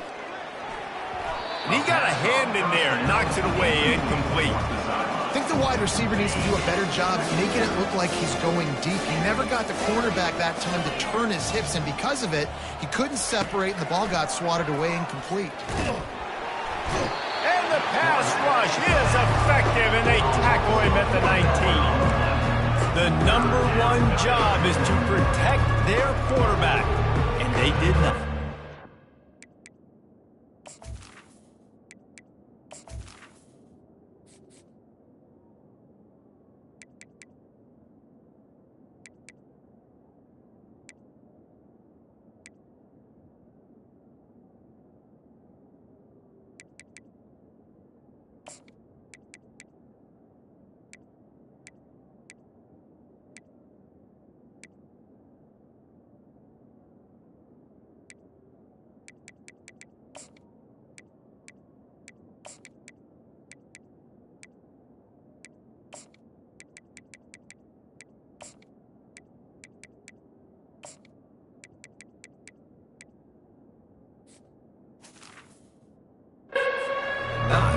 And he got a hand in there, knocks it away, incomplete. I think the wide receiver needs to do a better job making it look like he's going deep. He never got the cornerback that time to turn his hips, and because of it, he couldn't separate, and the ball got swatted away incomplete. And the pass rush is effective, and they tackle him at the 19. The #1 job is to protect their quarterback, and they did nothing.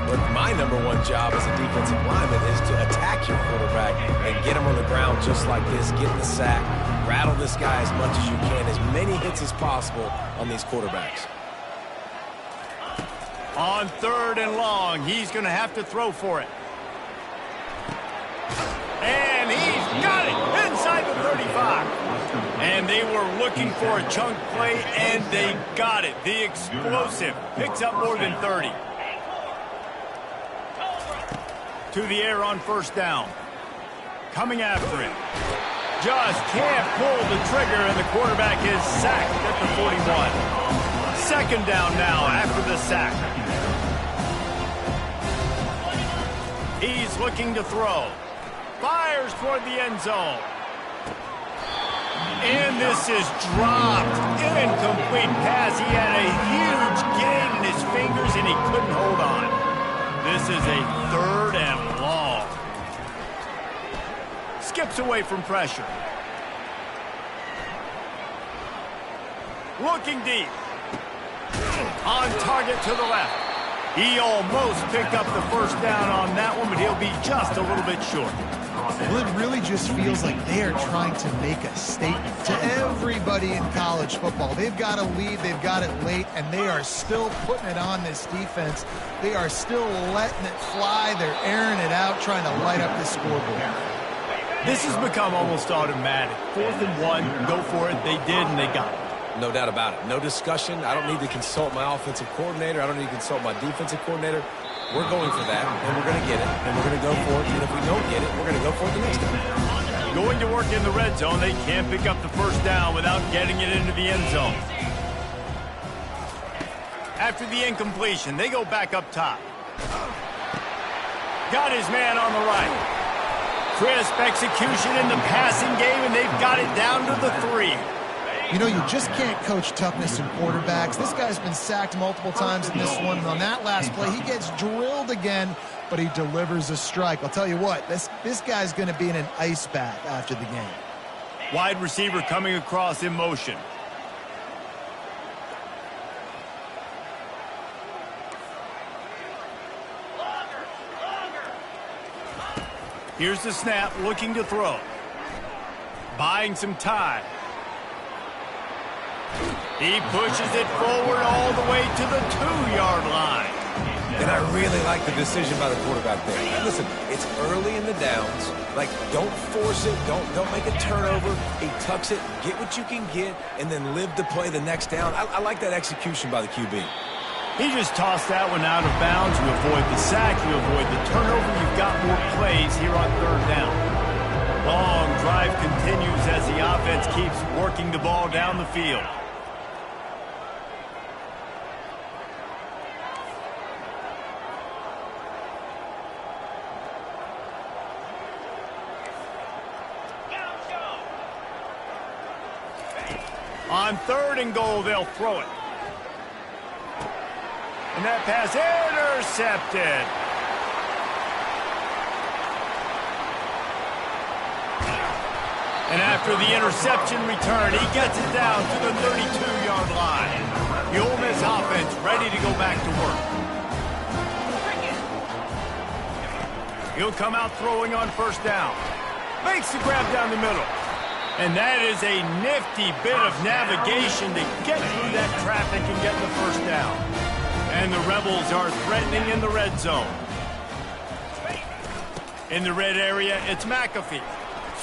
But my #1 job as a defensive lineman is to attack your quarterback and get him on the ground just like this, get the sack, rattle this guy as much as you can, as many hits as possible on these quarterbacks. On 3rd and long, he's going to have to throw for it. And he's got it inside the 35. And they were looking for a chunk play, and they got it. The explosive picks up more than 30. To the air on first down. Coming after it. Just can't pull the trigger, and the quarterback is sacked at the 41. 2nd down now after the sack. He's looking to throw. Fires toward the end zone. And this is dropped. Incomplete pass. He had a huge gain in his fingers, and he couldn't hold on. This is a 3rd and long. Skips away from pressure. Looking deep. On target to the left. He almost picked up the first down on that one, but he'll be just a little bit short. Well, it really just feels like they are trying to make a statement to everybody in college football. They've got a lead, they've got it late, and they are still putting it on this defense. They are still letting it fly. They're airing it out, trying to light up the scoreboard. This has become almost automatic. 4th and 1, go for it. They did, and they got it. No doubt about it. No discussion. I don't need to consult my offensive coordinator. I don't need to consult my defensive coordinator. We're going for that, and we're going to get it, and we're going to go for it. And if we don't get it, we're going to go for it the next time. Going to work in the red zone. They can't pick up the first down without getting it into the end zone. After the incompletion, they go back up top. Got his man on the right. Crisp execution in the passing game, and they've got it down to the 3. You know, you just can't coach toughness in quarterbacks. This guy's been sacked multiple times in this one. And on that last play, he gets drilled again, but he delivers a strike. I'll tell you what, this guy's going to be in an ice bath after the game. Wide receiver coming across in motion. Here's the snap, looking to throw. Buying some time. He pushes it forward all the way to the 2-yard line. And I really like the decision by the quarterback there. Listen, it's early in the downs. Like, don't force it. Don't make a turnover. He tucks it, get what you can get, and then live to play the next down. I like that execution by the QB. He just tossed that one out of bounds. You avoid the sack, you avoid the turnover. You've got more plays here on 3rd down. Long drive continues as the offense keeps working the ball down the field. On 3rd and goal, they'll throw it. And that pass intercepted. And after the interception return, he gets it down to the 32-yard line. The Ole Miss offense ready to go back to work. He'll come out throwing on 1st down. Makes the grab down the middle. And that is a nifty bit of navigation to get through that traffic and get the 1st down. And the Rebels are threatening in the red zone. In the red area, it's McAfee.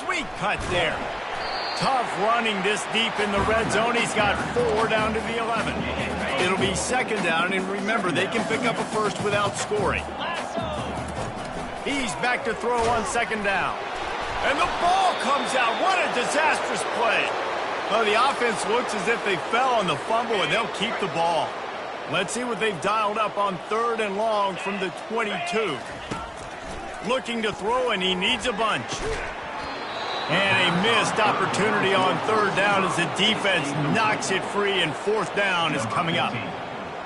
Sweet cut there. Tough running this deep in the red zone. He's got 4 down to the 11. It'll be 2nd down, and remember, they can pick up a 1st without scoring. He's back to throw on 2nd down. And the ball comes out. What a disastrous play. Well, the offense looks as if they fell on the fumble, and they'll keep the ball. Let's see what they've dialed up on 3rd and long from the 22. Looking to throw, and he needs a bunch. And a missed opportunity on 3rd down as the defense knocks it free, and 4th down is coming up.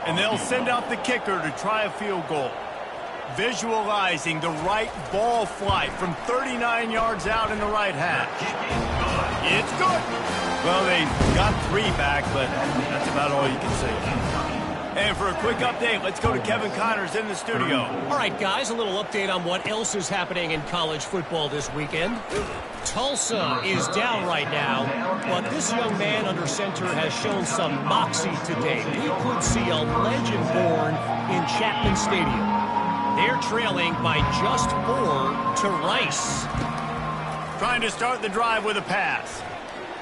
And they'll send out the kicker to try a field goal. Visualizing the right ball flight from 39 yards out in the right hash. It's good. Well, they got 3 back, but that's about all you can say. And for a quick update, let's go to Kevin Connors in the studio. All right, guys, a little update on what else is happening in college football this weekend. Tulsa is down right now, but this young man under center has shown some moxie today. We could see a legend born in Chapman Stadium. They're trailing by just 4 to Rice. Trying to start the drive with a pass.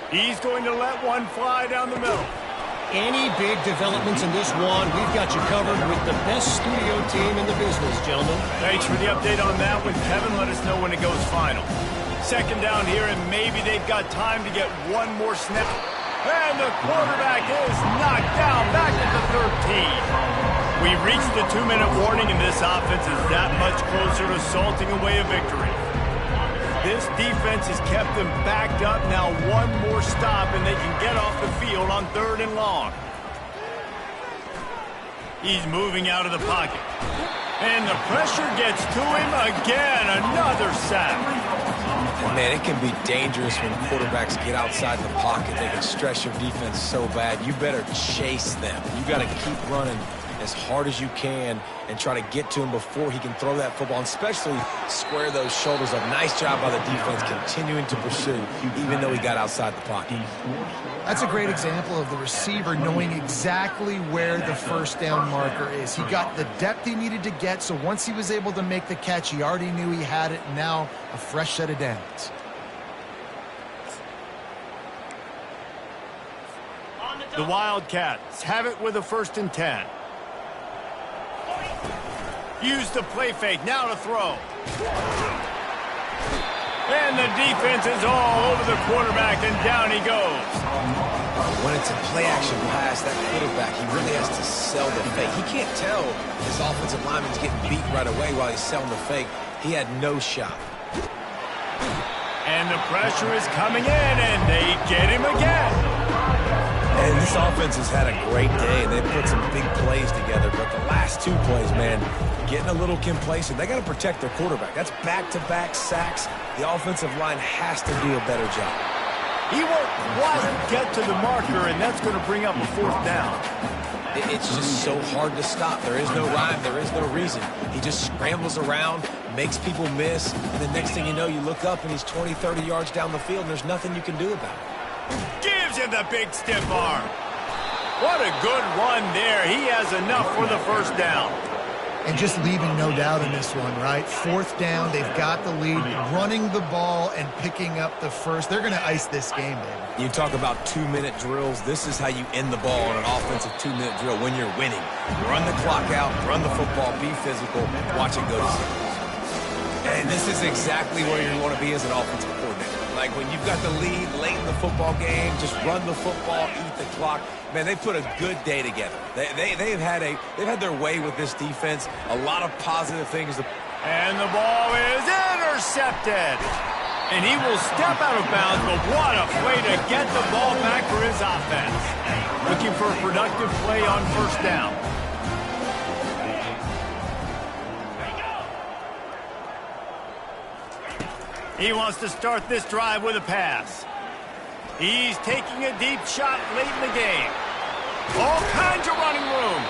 He's going to let one fly down the middle. Any big developments in this one, we've got you covered with the best studio team in the business, gentlemen. Thanks for the update on that one, Kevin. Let us know when it goes final. 2nd down here, and maybe they've got time to get one more snap. And the quarterback is knocked down back at the 13. We reached the 2-minute warning, and this offense is that much closer to salting away a victory. This defense has kept them backed up. Now one more stop, and they can get off the field on 3rd and long. He's moving out of the pocket. And the pressure gets to him again. Another sack. And man, it can be dangerous when quarterbacks get outside the pocket. They can stress your defense so bad. You better chase them. You got to keep running as hard as you can and try to get to him before he can throw that football, and especially square those shoulders up. Nice job by the defense continuing to pursue, even though he got outside the pocket. That's a great example of the receiver knowing exactly where the 1st down marker is. He got the depth he needed to get, so once he was able to make the catch, he already knew he had it, and now a fresh set of downs. The Wildcats have it with a 1st and 10. Use the play fake, now to throw. And the defense is all over the quarterback, and down he goes. When it's a play-action pass, that quarterback, he really has to sell the fake. He can't tell his offensive lineman's getting beat right away while he's selling the fake. He had no shot. And the pressure is coming in, and they get him again. And this offense has had a great day, and they've put some big plays together. But the last 2 plays, man, getting a little complacent. They got to protect their quarterback. That's back-to-back sacks. The offensive line has to do a better job. He won't quite get to the marker, and that's going to bring up a 4th down. It's just so hard to stop. There is no rhyme. There is no reason. He just scrambles around, makes people miss, and the next thing you know, you look up and he's 20, 30 yards down the field, and there's nothing you can do about it. Gives him the big stiff arm. What a good run there. He has enough for the first down. And just leaving no doubt in this one, right? Fourth down, they've got the lead, running the ball and picking up the first. They're going to ice this game, baby. You talk about 2-minute drills. This is how you end the ball on an offensive 2-minute drill when you're winning. Run the clock out, run the football, be physical, watch it go to zero. And this is exactly where you want to be as an offensive coordinator. Like when you've got the lead late in the football game, just run the football, eat the clock. Man, they put a good day together. They've had their way with this defense. A lot of positive things. And the ball is intercepted. And he will step out of bounds, but what a way to get the ball back for his offense. Looking for a productive play on first down. He wants to start this drive with a pass. He's taking a deep shot late in the game. All kinds of running room.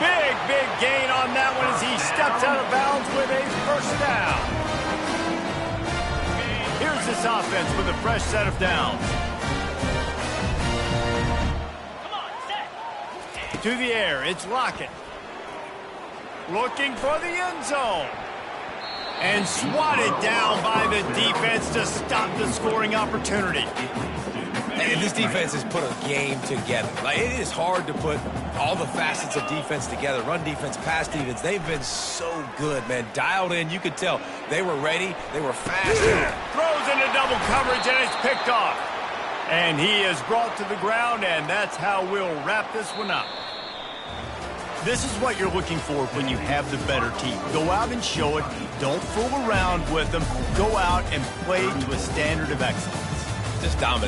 Big gain on that one as he steps out of bounds with a first down. Here's this offense with a fresh set of downs. To the air, it's Lockett. Looking for the end zone. And swatted down by the defense to stop the scoring opportunity. And this defense has put a game together. Like, it is hard to put all the facets of defense together. Run defense, pass defense. They've been so good, man. Dialed in. You could tell they were ready. They were fast. Throws into double coverage, and it's picked off. And he is brought to the ground, and that's how we'll wrap this one up. This is what you're looking for when you have the better team. Go out and show it. Don't fool around with them. Go out and play to a standard of excellence. Just dominate.